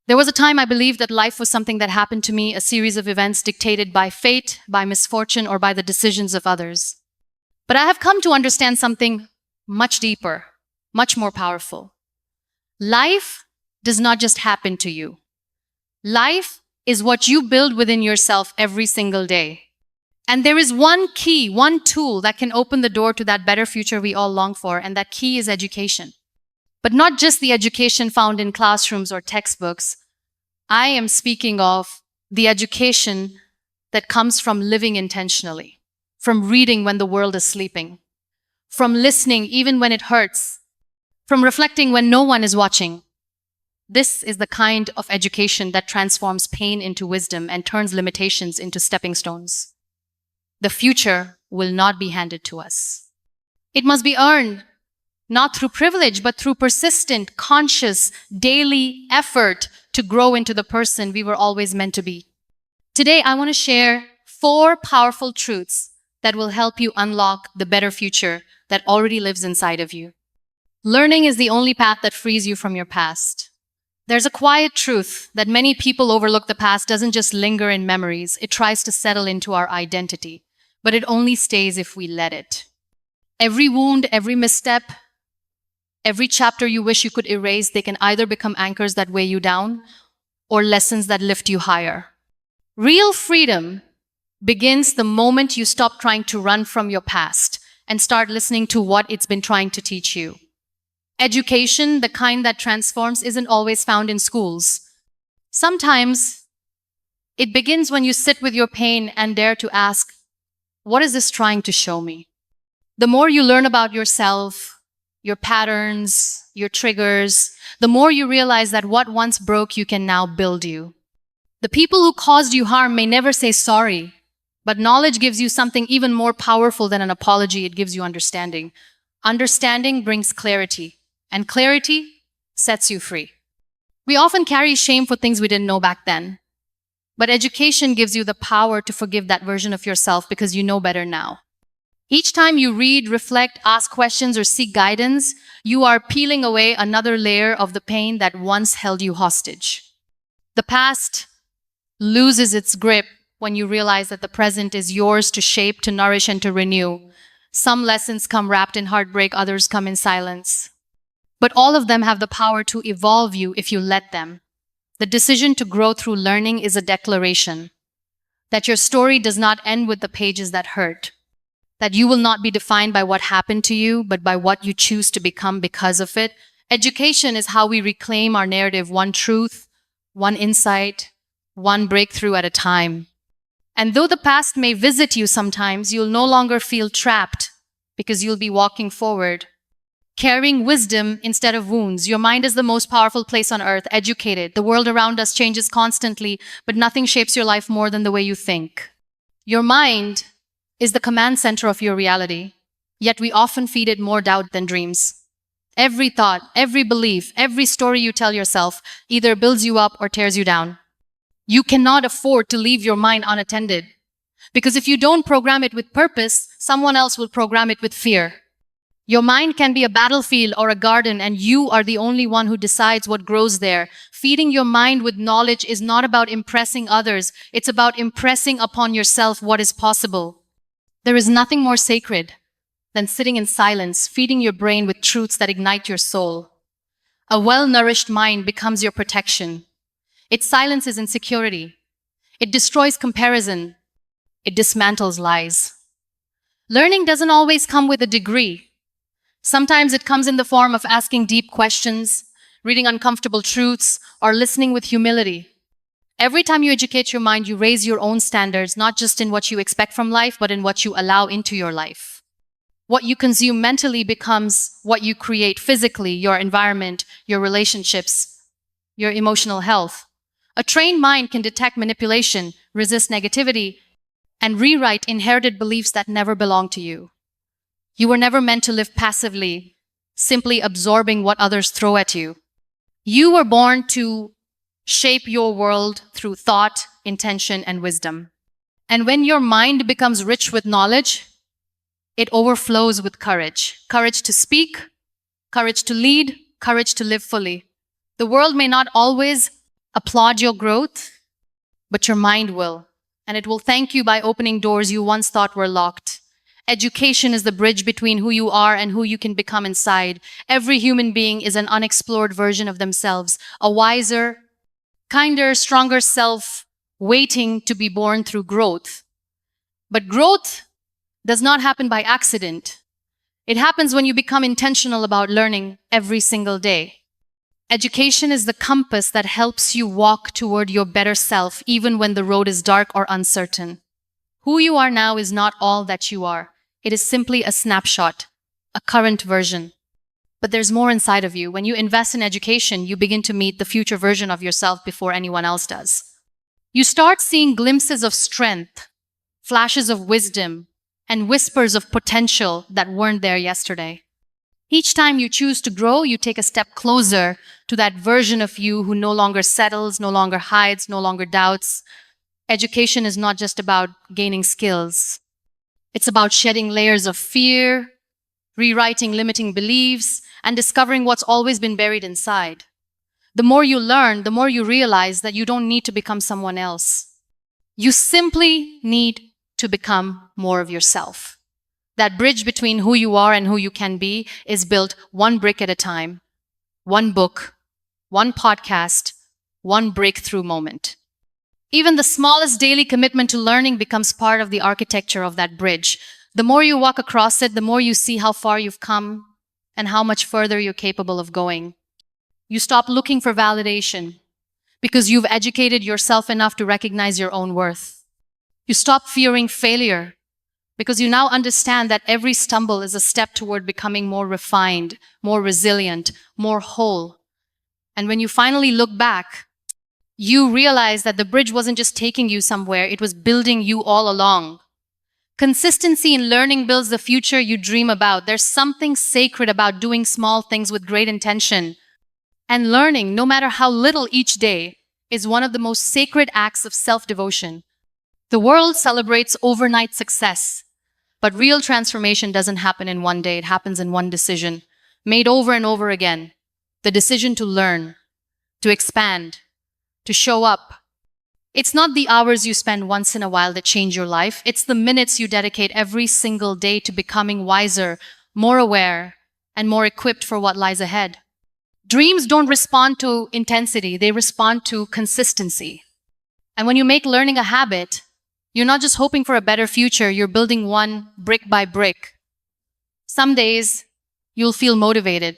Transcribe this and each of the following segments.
There was a time I believed that life was something that happened to me, a series of events dictated by fate, by misfortune, or by the decisions of others. But I have come to understand something much deeper, much more powerful. Life does not just happen to you. Life is what you build within yourself every single day. And there is one key, one tool that can open the door to that better future we all long for, and that key is education. But not just the education found in classrooms or textbooks. I am speaking of the education that comes from living intentionally, from reading when the world is sleeping, from listening even when it hurts, from reflecting when no one is watching. This is the kind of education that transforms pain into wisdom and turns limitations into stepping stones. The future will not be handed to us. It must be earned, not through privilege, but through persistent, conscious, daily effort to grow into the person we were always meant to be. Today, I want to share 4 powerful truths that will help you unlock the better future that already lives inside of you. Learning is the only path that frees you from your past. There's a quiet truth that many people overlook. The past doesn't just linger in memories, it tries to settle into our identity, but it only stays if we let it. Every wound, every misstep, every chapter you wish you could erase, they can either become anchors that weigh you down or lessons that lift you higher. Real freedom begins the moment you stop trying to run from your past and start listening to what it's been trying to teach you. Education, the kind that transforms, isn't always found in schools. Sometimes it begins when you sit with your pain and dare to ask, what is this trying to show me? The more you learn about yourself, your patterns, your triggers, the more you realize that what once broke you can now build you. The people who caused you harm may never say sorry, but knowledge gives you something even more powerful than an apology. It gives you understanding. Understanding brings clarity, and clarity sets you free. We often carry shame for things we didn't know back then, but education gives you the power to forgive that version of yourself because you know better now. Each time you read, reflect, ask questions, or seek guidance, you are peeling away another layer of the pain that once held you hostage. The past loses its grip when you realize that the present is yours to shape, to nourish, and to renew. Some lessons come wrapped in heartbreak, others come in silence. But all of them have the power to evolve you if you let them. The decision to grow through learning is a declaration that your story does not end with the pages that hurt, that you will not be defined by what happened to you, but by what you choose to become because of it. Education is how we reclaim our narrative, one truth, one insight, one breakthrough at a time. And though the past may visit you sometimes, you'll no longer feel trapped because you'll be walking forward, carrying wisdom instead of wounds. Your mind is the most powerful place on earth, educated. The world around us changes constantly, but nothing shapes your life more than the way you think. Your mind is the command center of your reality, yet we often feed it more doubt than dreams. Every thought, every belief, every story you tell yourself either builds you up or tears you down. You cannot afford to leave your mind unattended, because if you don't program it with purpose, someone else will program it with fear. Your mind can be a battlefield or a garden, and you are the only one who decides what grows there. Feeding your mind with knowledge is not about impressing others. It's about impressing upon yourself what is possible. There is nothing more sacred than sitting in silence, feeding your brain with truths that ignite your soul. A well-nourished mind becomes your protection. It silences insecurity. It destroys comparison. It dismantles lies. Learning doesn't always come with a degree. Sometimes it comes in the form of asking deep questions, reading uncomfortable truths, or listening with humility. Every time you educate your mind, you raise your own standards, not just in what you expect from life, but in what you allow into your life. What you consume mentally becomes what you create physically, your environment, your relationships, your emotional health. A trained mind can detect manipulation, resist negativity, and rewrite inherited beliefs that never belong to you. You were never meant to live passively, simply absorbing what others throw at you. You were born to shape your world through thought, intention, and wisdom. And when your mind becomes rich with knowledge, it overflows with courage. Courage to speak, courage to lead, courage to live fully. The world may not always applaud your growth, but your mind will. And it will thank you by opening doors you once thought were locked. Education is the bridge between who you are and who you can become inside. Every human being is an unexplored version of themselves, a wiser, kinder, stronger self waiting to be born through growth. But growth does not happen by accident. It happens when you become intentional about learning every single day. Education is the compass that helps you walk toward your better self, even when the road is dark or uncertain. Who you are now is not all that you are. It is simply a snapshot, a current version. But there's more inside of you. When you invest in education, you begin to meet the future version of yourself before anyone else does. You start seeing glimpses of strength, flashes of wisdom, and whispers of potential that weren't there yesterday. Each time you choose to grow, you take a step closer to that version of you who no longer settles, no longer hides, no longer doubts. Education is not just about gaining skills. It's about shedding layers of fear, rewriting limiting beliefs, and discovering what's always been buried inside. The more you learn, the more you realize that you don't need to become someone else. You simply need to become more of yourself. That bridge between who you are and who you can be is built one brick at a time, one book, one podcast, one breakthrough moment. Even the smallest daily commitment to learning becomes part of the architecture of that bridge. The more you walk across it, the more you see how far you've come and how much further you're capable of going. You stop looking for validation because you've educated yourself enough to recognize your own worth. You stop fearing failure because you now understand that every stumble is a step toward becoming more refined, more resilient, more whole. And when you finally look back, you realize that the bridge wasn't just taking you somewhere, it was building you all along. Consistency in learning builds the future you dream about. There's something sacred about doing small things with great intention. And learning, no matter how little each day, is one of the most sacred acts of self-devotion. The world celebrates overnight success, but real transformation doesn't happen in one day. It happens in one decision, made over and over again. The decision to learn, to expand, to show up. It's not the hours you spend once in a while that change your life. It's the minutes you dedicate every single day to becoming wiser, more aware, and more equipped for what lies ahead. Dreams don't respond to intensity, they respond to consistency. And when you make learning a habit, you're not just hoping for a better future, you're building one brick by brick. Some days, you'll feel motivated.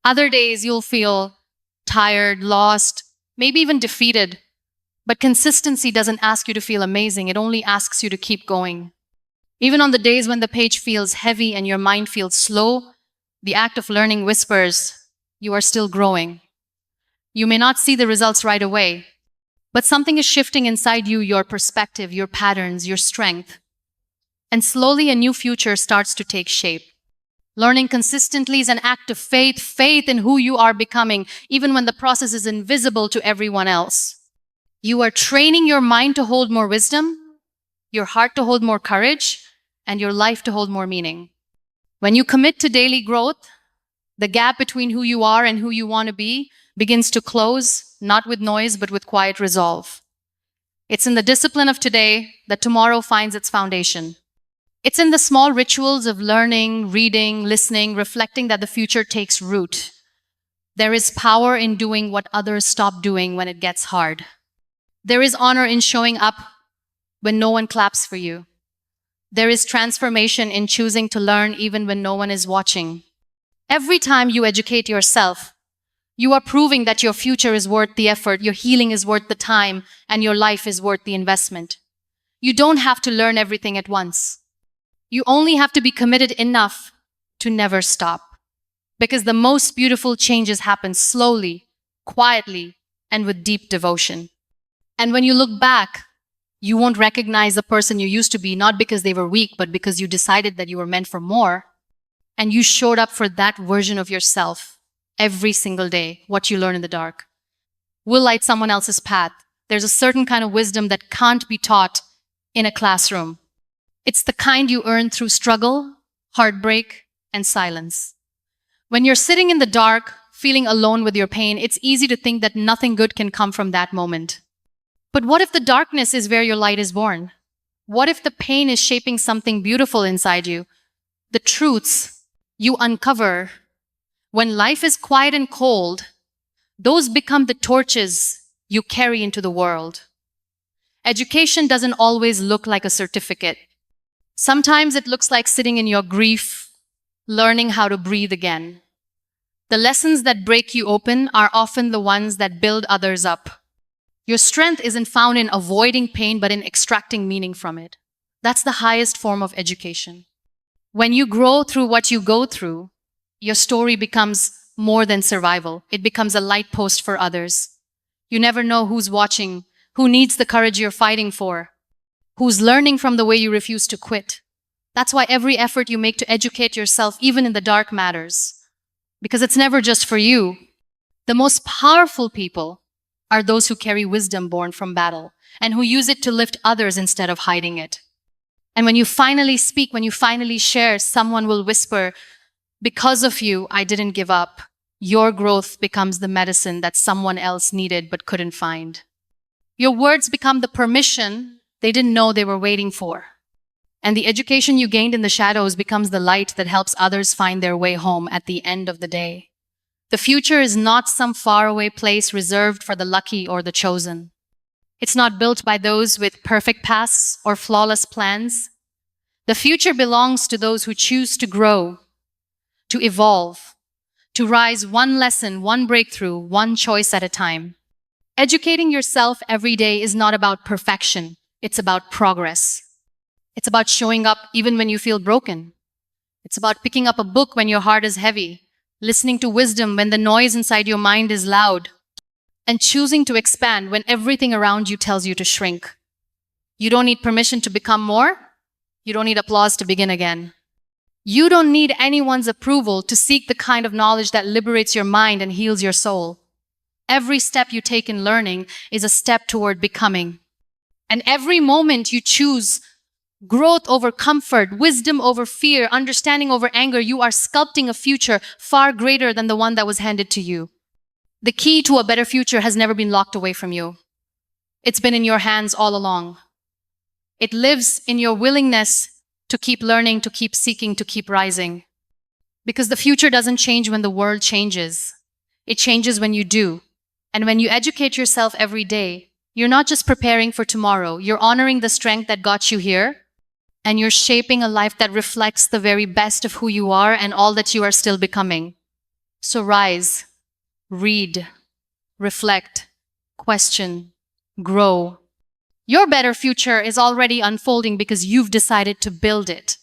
Other days, you'll feel tired, lost, maybe even defeated. But consistency doesn't ask you to feel amazing, it only asks you to keep going. Even on the days when the page feels heavy and your mind feels slow, the act of learning whispers, you are still growing. You may not see the results right away, but something is shifting inside you, your perspective, your patterns, your strength. And slowly a new future starts to take shape. Learning consistently is an act of faith, faith in who you are becoming, even when the process is invisible to everyone else. You are training your mind to hold more wisdom, your heart to hold more courage, and your life to hold more meaning. When you commit to daily growth, the gap between who you are and who you want to be begins to close, not with noise, but with quiet resolve. It's in the discipline of today that tomorrow finds its foundation. It's in the small rituals of learning, reading, listening, reflecting that the future takes root. There is power in doing what others stop doing when it gets hard. There is honor in showing up when no one claps for you. There is transformation in choosing to learn even when no one is watching. Every time you educate yourself, you are proving that your future is worth the effort, your healing is worth the time, and your life is worth the investment. You don't have to learn everything at once. You only have to be committed enough to never stop. Because the most beautiful changes happen slowly, quietly, and with deep devotion. And when you look back, you won't recognize the person you used to be, not because they were weak, but because you decided that you were meant for more. And you showed up for that version of yourself every single day. What you learn in the dark will light someone else's path. There's a certain kind of wisdom that can't be taught in a classroom. It's the kind you earn through struggle, heartbreak, and silence. When you're sitting in the dark, feeling alone with your pain, it's easy to think that nothing good can come from that moment. But what if the darkness is where your light is born? What if the pain is shaping something beautiful inside you? The truths you uncover when life is quiet and cold, those become the torches you carry into the world. Education doesn't always look like a certificate. Sometimes it looks like sitting in your grief, learning how to breathe again. The lessons that break you open are often the ones that build others up. Your strength isn't found in avoiding pain, but in extracting meaning from it. That's the highest form of education. When you grow through what you go through, your story becomes more than survival. It becomes a light post for others. You never know who's watching, who needs the courage you're fighting for, who's learning from the way you refuse to quit. That's why every effort you make to educate yourself, even in the dark, matters. Because it's never just for you. The most powerful people are those who carry wisdom born from battle and who use it to lift others instead of hiding it. And when you finally speak, when you finally share, someone will whisper, "Because of you, I didn't give up." Your growth becomes the medicine that someone else needed but couldn't find. Your words become the permission they didn't know they were waiting for. And the education you gained in the shadows becomes the light that helps others find their way home at the end of the day. The future is not some faraway place reserved for the lucky or the chosen. It's not built by those with perfect paths or flawless plans. The future belongs to those who choose to grow, to evolve, to rise one lesson, one breakthrough, one choice at a time. Educating yourself every day is not about perfection. It's about progress. It's about showing up even when you feel broken. It's about picking up a book when your heart is heavy, listening to wisdom when the noise inside your mind is loud, and choosing to expand when everything around you tells you to shrink. You don't need permission to become more. You don't need applause to begin again. You don't need anyone's approval to seek the kind of knowledge that liberates your mind and heals your soul. Every step you take in learning is a step toward becoming. And every moment you choose growth over comfort, wisdom over fear, understanding over anger, you are sculpting a future far greater than the one that was handed to you. The key to a better future has never been locked away from you. It's been in your hands all along. It lives in your willingness to keep learning, to keep seeking, to keep rising. Because the future doesn't change when the world changes. It changes when you do. And when you educate yourself every day, you're not just preparing for tomorrow, you're honoring the strength that got you here, and you're shaping a life that reflects the very best of who you are and all that you are still becoming. So rise, read, reflect, question, grow. Your better future is already unfolding because you've decided to build it.